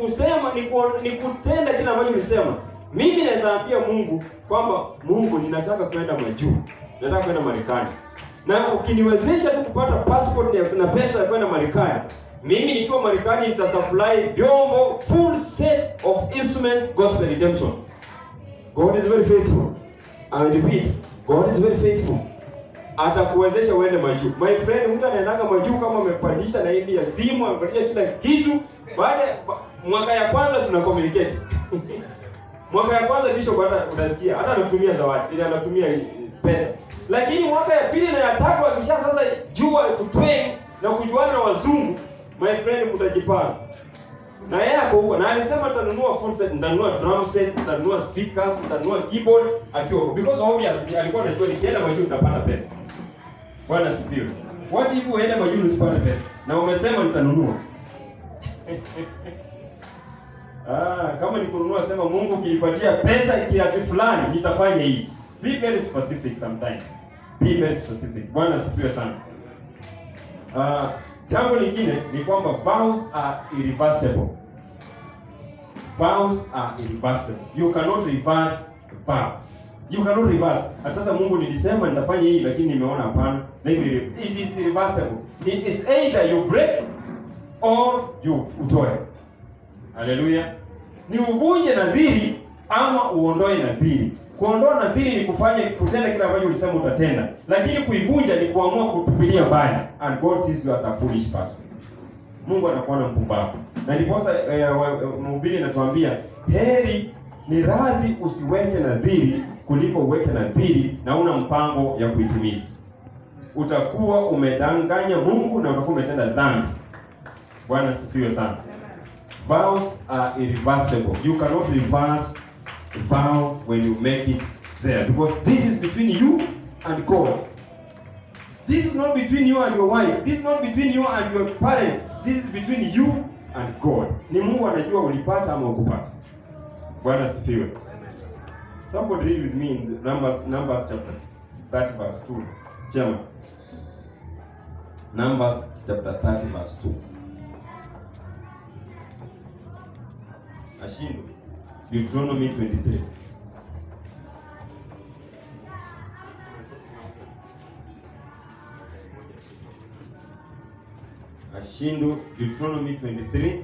kusema ni kutenda kile ambacho ulisema. Mimi naweza ambia Mungu kwamba Mungu, ninataka kwenda majuu. Nataka kwenda Marekani. Na ukiniwezesha tu kupata passport na pesa ya kwenda Marekani, mimi nikiwa Marekani nitasupply vyombo, full set of instruments, gospel redemption. God is very faithful. I repeat, God is very faithful. Atakuwezesha uende majuu. My friend, mtu anaendaga majuu kama amepandisha na ID ya simu, amepandisha kila kitu. Baada mwaka ya kwanza tuna communicate. Mwaka ya kwanza bishop hata utasikia, hata anatumia zawadi, ili anatumia pesa. Lakini mwaka ya pili na ya tatu akisha sasa jua kutweng na kujuana na wazungu, my friend, mtajipanga. Na yeye hapo huko, na alisema atanunua full set, atanunua drum set, atanunua speakers, atanunua keyboard akiwa, because obviously alikuwa anajua nikienda majuu nitapata pesa. Bwana sifiwe. What if uende majuu usipate pesa? Na umesema nitanunua. Kama ni kununua, sema Mungu ukinipatia pesa kiasi fulani nitafanya hii. Be very specific sometimes. Be very specific. Bwana sifiwe sana. Jambo lingine ni kwamba vows are irreversible. Vows are irreversible. You cannot reverse vow. You cannot reverse. Hata sasa Mungu nilisema nitafanya hii lakini nimeona hapana. It is irreversible. It is either you break or you utoe. Haleluya. Ni uvunje nadhiri ama uondoe nadhiri. Kuondoa nadhiri ni kutenda kile ambacho ulisema utatenda. Lakini kuivunja ni kuamua kutupilia mbali. And God sees you as a foolish person. Mungu anakuona mpumbavu. Na ndiposa mhubiri anatuambia heri ni radhi usiweke nadhiri kuliko uweke nadhiri na una mpango ya kuitimiza. Utakuwa umedanganya Mungu na utakuwa umetenda dhambi. Bwana sifiwe sana. Vows are irreversible. You cannot reverse a vow when you make it there, because this is between you and God. This is not between you and your wife. This is not between you and your parents. This is between you and God. Ni Mungu anajua ulipata ama ukupata. Bwana sifiwe. Somebody read with me in Numbers chapter 30 verse 2. Chema. Numbers chapter 30 verse 2. Ashindo. Deuteronomy 23. Ashindo, Deuteronomy 23,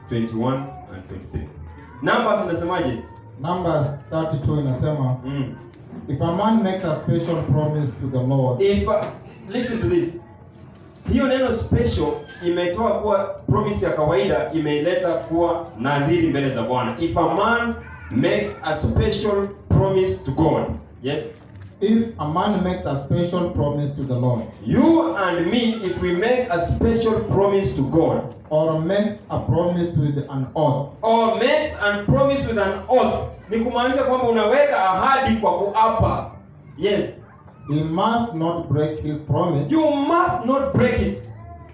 21 and 23. Numbers inasemaje? Numbers 32 inasema, if a man makes a special promise to the Lord. Listen to this. Hiyo neno special imetoa kuwa promise ya kawaida, imeileta kuwa nadhiri mbele za Bwana. If a man makes a special promise to God. Yes? If a man makes a special promise to the Lord. You and me, if we make a special promise to God. Or makes a promise with an oath. Or makes a promise with an oath. Ni kumaanisha kwamba unaweka ahadi kwa kuapa. Yes. He must not break his promise. You must not break it.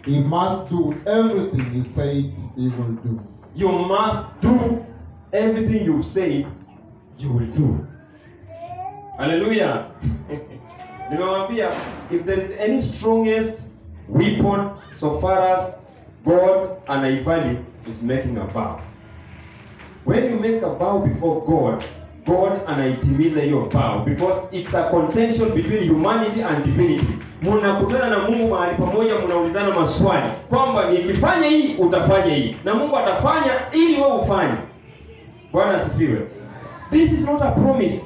He must do everything he said he will do. You must do everything you say you will do. Hallelujah. Nimewambia, if there is any strongest weapon so far as God and I value is making a vow. When you make a vow before God, God anaitimiza hiyo vow, because it's a contention between humanity and divinity. Mnakutana na Mungu mahali pamoja, mnaulizana maswali kwamba nikifanya hii utafanya hii, na Mungu atafanya ili wewe ufanye. Bwana asifiwe. This is not a promise.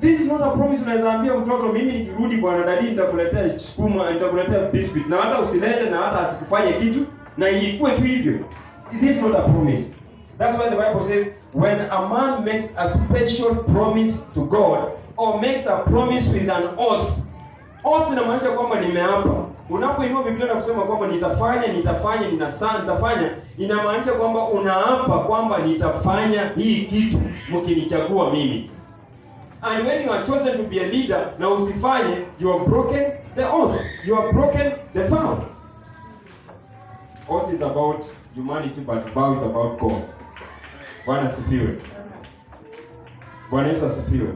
This is not a promise. Unaweza ambia mtoto, mimi nikirudi bwana dadi nitakuletea sukuma, nitakuletea biscuit, na hata usilete na hata asikufanye kitu na ilikuwe tu hivyo. This is not a promise. That's why the Bible says, when a man makes a special promise to God or makes a promise with an oath. Oath inamaanisha kwamba nimeapa. Unapoinua Biblia na kusema kwamba nitafanya, nitafanya, inamaanisha kwamba unaapa kwamba nitafanya hii kitu mkinichagua mimi. And when you are chosen to be a leader na usifanye, you have broken the oath. You have broken the vow. Oath is about humanity, but vow is about God. Bwana asifiwe. Bwana Yesu asifiwe.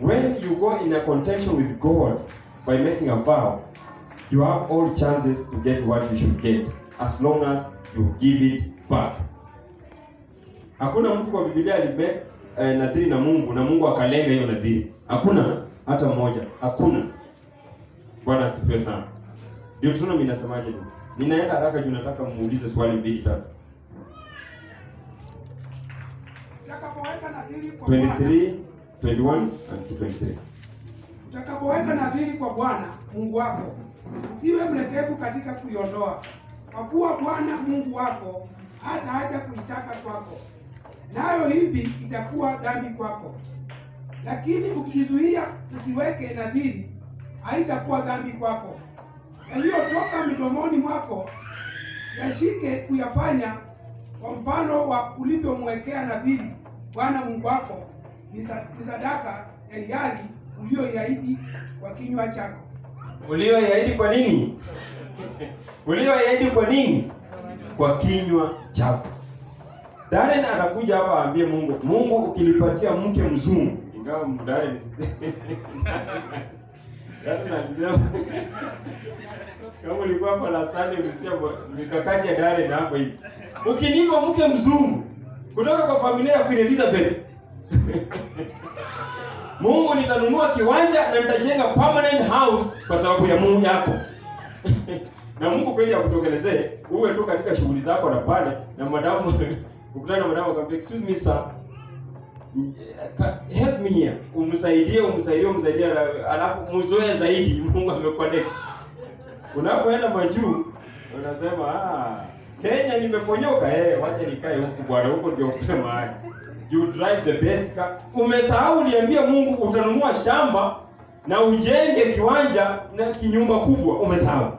When you go in a contention with God by making a vow, you have all chances to get what you should get, as long as you give it back. Hakuna mtu kwa Biblia alime nadhiri na Mungu akalenga hiyo nadhiri. Hakuna hata mmoja. Hakuna. Bwana asifiwe sana. Deuteronomy inasemaje? Ninaenda haraka juu nataka muulize swali 2-3. Utakapoweka nadhiri kwa Bwana 23, 21 and 23. Utakapoweka nadhiri kwa Bwana Mungu wako, usiwe mlegevu katika kuiondoa. Kwa kuwa Bwana Mungu wako hata haja kuitaka kwako, nayo hivi itakuwa dhambi kwako. Lakini ukijizuia usiweke nadhiri, haitakuwa dhambi kwako. Yaliyotoka midomoni mwako yashike kuyafanya, kwa mfano wa ulivyomwekea nadhiri Bwana Mungu wako, ni sadaka ya hiari uliyoiahidi kwa kinywa chako. Uliyoiahidi kwa nini? Uliyoiahidi kwa nini? Kwa kinywa chako. Darren anakuja hapa aambie Mungu ukinipatia mke mzungu, ingawa Darren anasema kama ulikuwa hapa la sani ulisikia mikakati ya Darren hapo hivi. Ukinipa mke mzungu kutoka kwa familia ya Queen Elizabeth, Mungu nitanunua kiwanja na nitajenga permanent house kwa sababu ya Mungu yako. Na Mungu kweli akutokelezee, uwe tu katika shughuli zako na pale na madamu ukutana na madamu akamwambia excuse me sir, help me here. Umsaidie alafu mzoe zaidi. Mungu amekuconnect. Unapoenda majuu unasema Kenya nimeponyoka, wacha nikae huku bwana, huko ndio kuna mahali. You drive the best car. Umesahau niambia Mungu utanunua shamba na ujenge kiwanja na kinyumba kubwa, umesahau.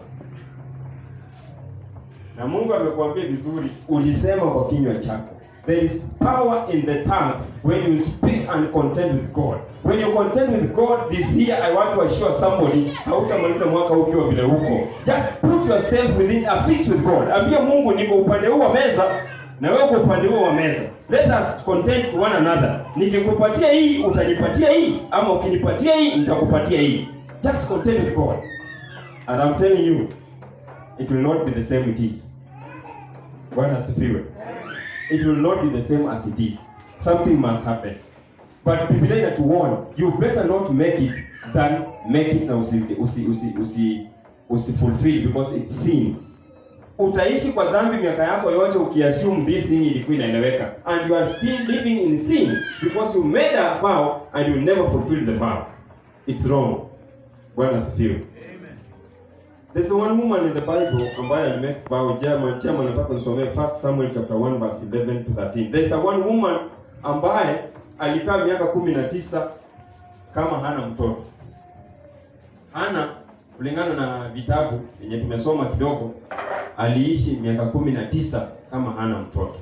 Na Mungu amekuambia vizuri, ulisema kwa kinywa chako. There is power in the tongue when you speak and contend with God. When you contend with God this year, I want to assure somebody, hautamaliza mwaka ukiwa vile huko. Just put yourself within a fix with God. Ambia Mungu niko upande huu wa meza na wewe uko upande huu wa meza. Let us contend to one another. Nikikupatia hii utanipatia hii, ama ukinipatia hii nitakupatia hii. Just contend with God. And I'm telling you, it will not be the same it is. Bwana asifiwe. It will not be the same as it is. Something must happen. But Biblia inatuwarn, you better not make it than make it na usifulfill because it's sin. Utaishi kwa dhambi miaka yako yote ukiassume this thing ilikuwa inaeleweka, and you are still living in sin because you made a vow and you never fulfill the vow. It's wrong. Bwana asifiwe. There's one woman in the Bible ambaye alimake vow. Chama nataka nisomee 1 Samuel chapter 1 verse 11 to 13. There's a one woman ambaye alikaa miaka 19 kama hana mtoto. Hana, kulingana na vitabu yenye tumesoma kidogo, aliishi miaka 19 kama hana mtoto.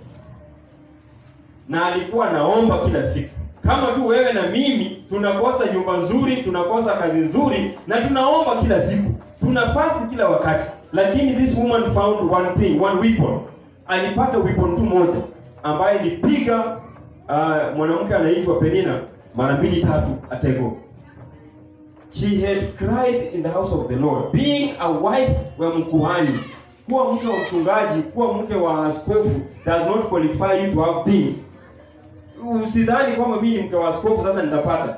Na alikuwa naomba kila siku. Kama tu wewe na mimi tunakosa nyumba nzuri, tunakosa kazi nzuri, na tunaomba kila siku. Tuna fast kila wakati. Lakini this woman found one thing, one weapon. Alipata weapon tu moja ambaye ilipiga mwanamke anaitwa Penina mara 2-3 atego. She had cried in the house of the Lord. Being a wife wa mkuhani, kuwa mke wa mchungaji, kuwa mke wa askofu does not qualify you to have things. Usidhani kwamba mimi ni mke wa askofu sasa nitapata.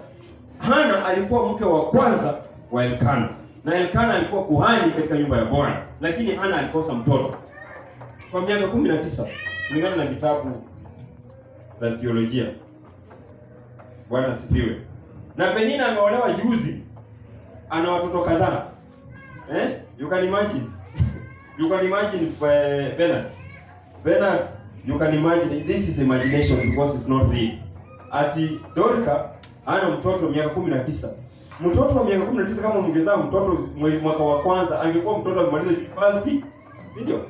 Hana alikuwa mke wa kwanza wa Elkana. Na Elkana alikuwa kuhani katika nyumba ya Bwana, lakini Hana alikosa mtoto kwa miaka 19 kulingana na vitabu za theolojia. Bwana asifiwe. Na Penina ameolewa juzi, ana watoto kadhaa. You can imagine. You can imagine Bernard, you can imagine, this is imagination because it's not real. Ati Dorka ana mtoto miaka 19. Mtoto wa miaka 19 kama ungezaa mtoto mwaka wa kwanza angekuwa mtoto amemaliza university, si ndio?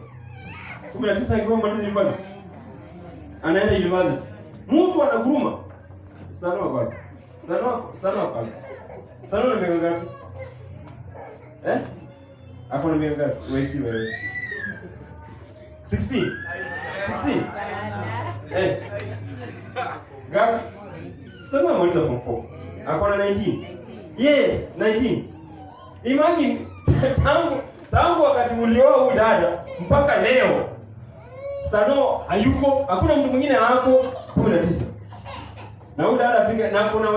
19 angekuwa amemaliza university. Anaenda university. Mtu anaguruma. Sana kwa. Sana na miaka ngapi? Hapo na miaka ngapi? Wewe si wewe. 16. Gapi? Sana amaliza form 4. Hapo na 19. Yes, 19. Imagine tangu wakati ulioa huyu dada mpaka leo Stano hayuko, hakuna mtu mwingine hako 19. Na ule dada piga na kuna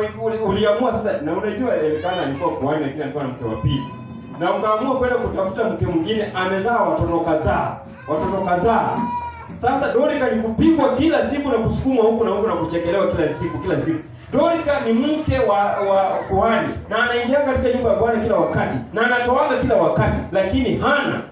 uliamua sasa, na unajua Elikana alikuwa kuhani lakini alikuwa na mke wa pili. Na ukaamua kwenda kutafuta mke mwingine, amezaa watoto kadhaa. Sasa Dorika ni kupigwa kila siku na kusukumwa huku na huku na kuchekelewa kila siku. Dorika ni mke wa kuhani na anaingia katika nyumba ya Bwana kila wakati na anatoanga kila wakati, lakini hana.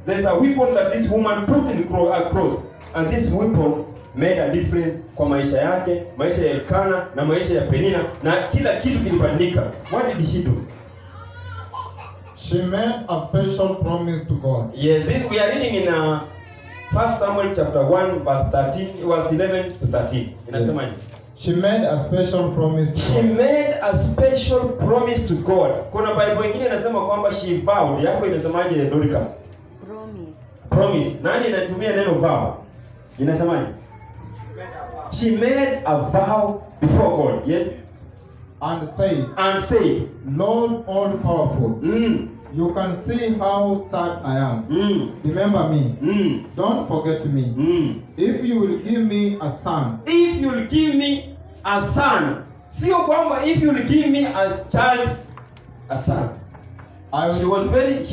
There's a weapon that this woman put in across, and this weapon made a difference kwa maisha yake, maisha ya Elkana na maisha ya Penina, na kila kitu kilibadilika. What did she do? She made a special promise to God. Yes, this we are reading in 1 Samuel chapter 1 verse 11 to 13. Inasemaje? She made a special promise to She God. made a special promise to God. Kuna Bible nyingine inasema kwamba she vowed. Yako inasemaje Dorika? Promise. Nani inatumia neno vow? Inasemaje? She made a vow before God. Yes. And said, Lord all powerful, you can see how sad I am. Remember me. Don't forget me. If you will give me a son. If you will give me a son. Sio kwamba if you will give me a child, a son. She was very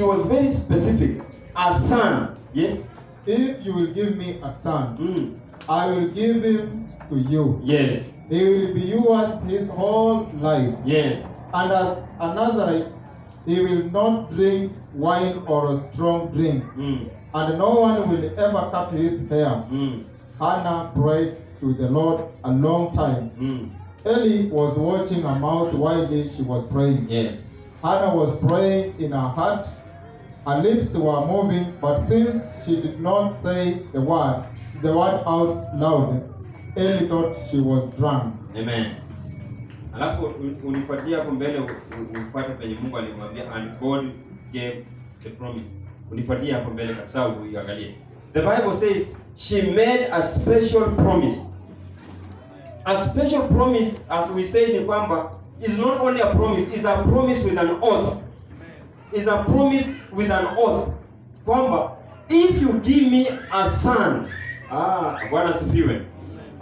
specific. A son. Yes. If you will give me a son, I will give him to you. Yes. He will be yours his whole life. Yes. And as a Nazarite, he will not drink wine or a strong drink. And no one will ever cut his hair. Hannah prayed to the Lord a long time. Eli was watching her mouth while she was praying. Yes. Hannah was praying in her heart. Her lips were moving, but since she did not say the word out loud, Eli thought she was drunk. Amen. Alafu unipatia hapo mbele upate penye Mungu alimwambia and God gave the promise. Unipatia hapo mbele kabisa uangalie. The Bible says she made a special promise. A special promise, as we say ni kwamba, is not only a promise, is a promise with an oath. Is a promise with an oath. Kwamba if you give me a son, Bwana asifiwe.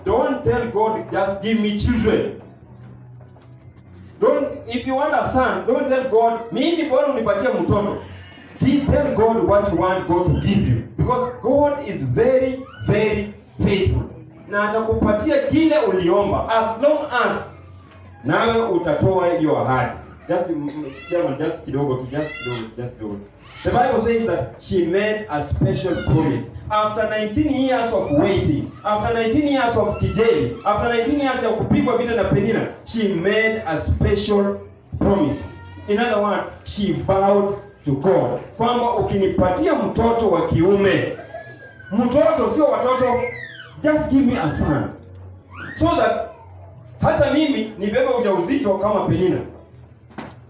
Don't tell God just give me children. If you want a son, don't tell God mimi bora unipatie mtoto. Tell God what you want God to give you, because God is very very faithful. Na atakupatia kile uliomba as long as nawe utatoa hiyo ahadi. Just kidogo. The Bible says that she made a special promise. After 19 years of waiting, after 19 years of kijeli, after 19 years ya kupigwa vita na Penina, she made a special promise. In other words, she vowed to God kwamba ukinipatia mtoto wa kiume, mtoto sio watoto, just give me a son, so that hata mimi nibebe ujauzito kama Penina,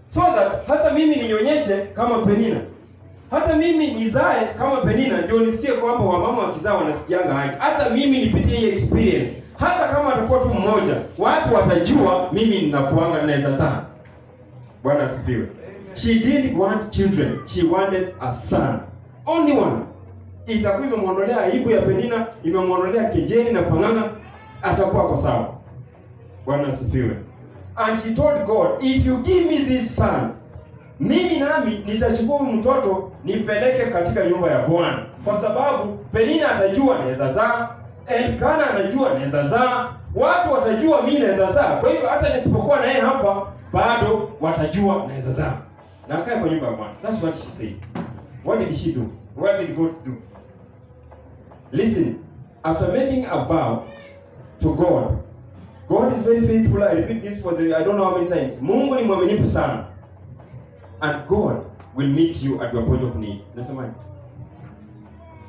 so that hata mimi ninyonyeshe kama Penina, hata mimi nizae kama Penina, ndio nisikie kwamba wamama wakizaa wanasikianga haja. Hata mimi nipitie hii experience, hata kama atakuwa tu mmoja, watu watajua mimi ninakuanga naweza sana. Bwana asifiwe. She didn't want children, she wanted a son, only one. Itakuwa imemwondolea aibu ya Penina, imemwondolea kejeli na panganga, atakuwa kwa sawa. Bwana asifiwe. And she told God, if you give me this son, mimi nami nitachukua huyu mtoto nipeleke katika nyumba ya Bwana, kwa sababu Penina atajua naweza zaa, Elkana anajua naweza zaa, watu watajua mimi naweza zaa. Kwa hivyo hata nisipokuwa naye hapa bado watajua naweza zaa, na akae kwa nyumba ya Bwana. That's what she said. What did she do? What did God do? Listen, after making a vow to God, God is very faithful. I repeat this for I don't know how many times. Mungu ni mwaminifu sana. And God will meet you at your point of need. Nasemaje?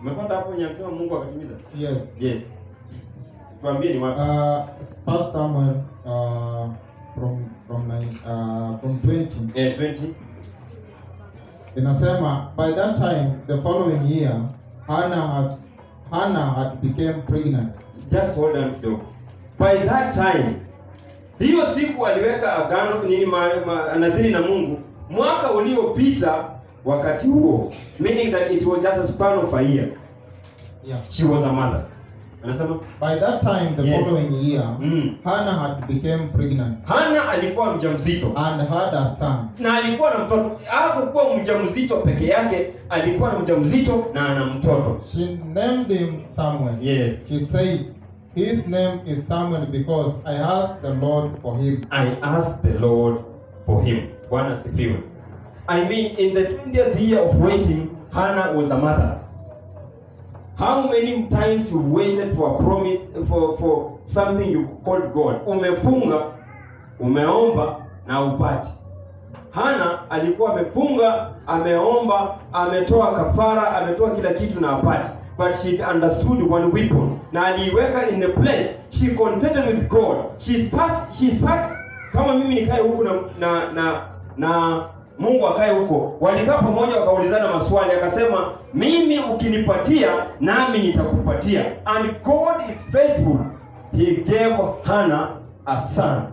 Umepata hapo nyamsema Mungu akatimiza? Yes. Yes. Tuambie ni wapi? First Samuel from 20. 20. Inasema by that time the following year Hannah had became pregnant. Just hold on kidogo. By that time, hiyo siku aliweka agano nadhiri na Mungu mwaka uliopita wakati huo, meaning that it was just a span of a year. Yeah. She was a mother. Anasema By that time, the Yes. following year, mm. Hannah had become pregnant Hana alikuwa mjamzito and had a son. na alikuwa na mtoto. Hakukuwa mjamzito peke yake, alikuwa na mjamzito na ana mtoto. She named him Samuel. Yes. She said, his name is Samuel because I asked the Lord for him. I asked the Lord for him. Bwana asifiwe. I mean, in the 20th year of waiting, Hannah was a mother. How many times you've waited for a promise, for something you called God? Umefunga, umeomba na upati. Hannah alikuwa amefunga, ameomba, ametoa kafara, ametoa kila kitu na apati. But she understood one weapon. Na aliweka in the place. She contended with God. She sat kama mimi nikae huku na Mungu akae huko. Walikaa pamoja wakaulizana maswali, akasema mimi ukinipatia nami nitakupatia. And God is faithful. He gave Hannah a son.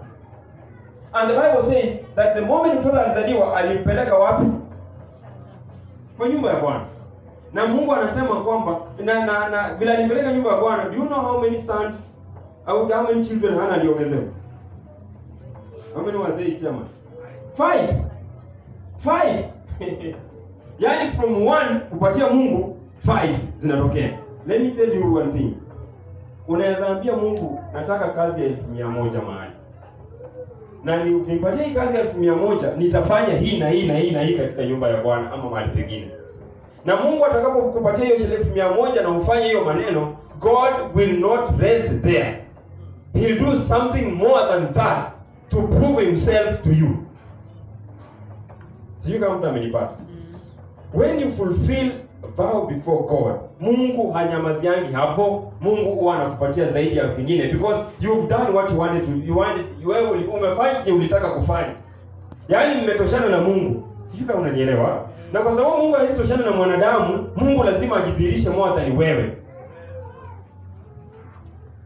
And the Bible says that the moment mtoto alizaliwa alimpeleka wapi? Kwa nyumba ya Bwana. Na Mungu anasema kwamba na bila alimpeleka nyumba ya Bwana, do you know how many sons au how many children Hannah aliongezewa? How many were they, Chairman? 5. Yaani from 1 kupatia Mungu 5 zinatokea. Let me tell you one thing. Unaweza ambia Mungu nataka kazi ya 1,100 mahali. Na nipatie hii kazi ya 1,100 nitafanya hii na hii na hii na hii katika nyumba ya Bwana ama mahali pengine. Na Mungu atakapokupatia hiyo shilingi 1,100 na ufanye hiyo maneno, God will not rest there. He'll do something more than that to prove himself to you. Sijui kama mtu amenipata. When you fulfill vow before God, Mungu hanyamaziangi hapo. Mungu huwa anakupatia zaidi ya kingine because you've done what you wanted to. Wewe umefanya ulitaka kufanya. Yaani mmetoshana na Mungu. Sijui kama unanielewa. Na kwa sababu Mungu haisoshana na mwanadamu, Mungu lazima ajidhihirishe more than wewe.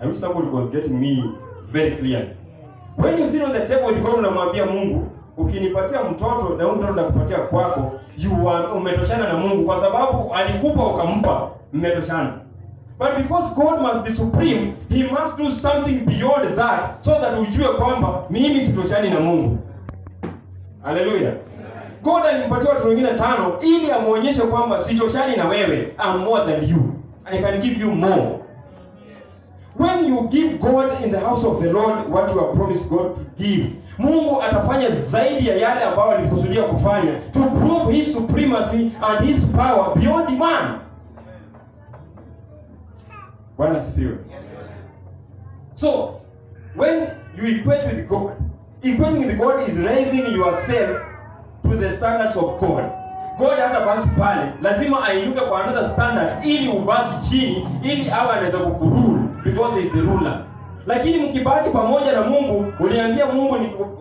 I wish somebody was getting me very clearly. When you sit on the table with God, unamwambia Mungu, ukinipatia mtoto na huyo mtoto ndakupatia kwako, umetoshana na Mungu kwa sababu alikupa ukampa, mmetoshana. But because God must be supreme, he must do something beyond that so that ujue kwamba mimi sitoshani na Mungu. Hallelujah. God alimpatia watu wengine 5 ili amuonyeshe kwamba sitoshani na wewe, I'm more than you. I can give you more. When you give God in the house of the Lord what you have promised God to give, Mungu atafanya zaidi ya yale ambayo alikusudia kufanya to prove his supremacy and his power beyond man. Bwana asifiwe. So, when you equate with God, equating with God is raising yourself to the standards of God. God hatabaki pale, lazima ainuke kwa another standard ili ubaki chini, ili awe anaweza kukurule because he is the ruler. Lakini mkibaki pamoja na Mungu, uliambia Mungu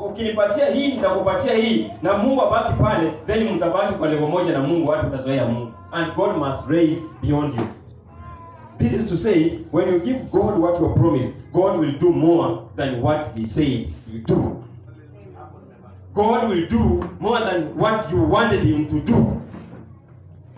ukinipatia hii nitakupatia hii, na Mungu abaki pale, then mtabaki kwa level moja na Mungu, watu watazoea Mungu. And God must raise beyond you. This is to say, when you give God what you have promised, God will do more than what he said you do. God will do more than what you wanted him to do.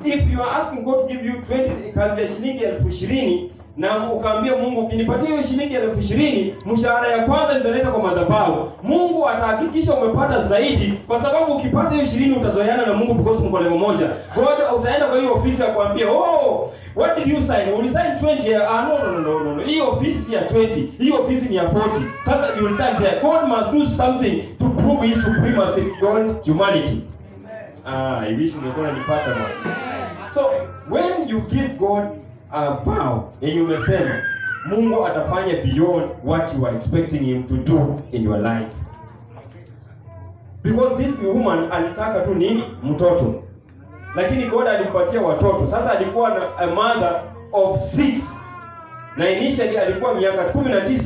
If you are asking God to give you 20 kazi ya shilingi 20,000 na ukaambia Mungu ukinipatia hiyo shilingi 20,000 mshahara ya kwanza nitaleta kwa madhabahu, Mungu atahakikisha umepata zaidi, kwa sababu ukipata hiyo 20 utazoeana na Mungu because mko level moja. God utaenda kwa hiyo ofisi ya kuambia, "Oh, what did you sign? Uli sign 20." No. Hii ofisi si ya 20. Hii ofisi ni ya 40. Sasa you will sign there. God must do something to prove his supremacy beyond humanity. I wish ungekuwa nipata bwana. So, when you give God a vow, and you umesema, Mungu atafanya beyond what you are expecting him to do in your life. Because this woman alitaka tu nini? Mtoto. Lakini God alimpatia watoto. Sasa alikuwa na a mother of 6. Na initially alikuwa miaka 19.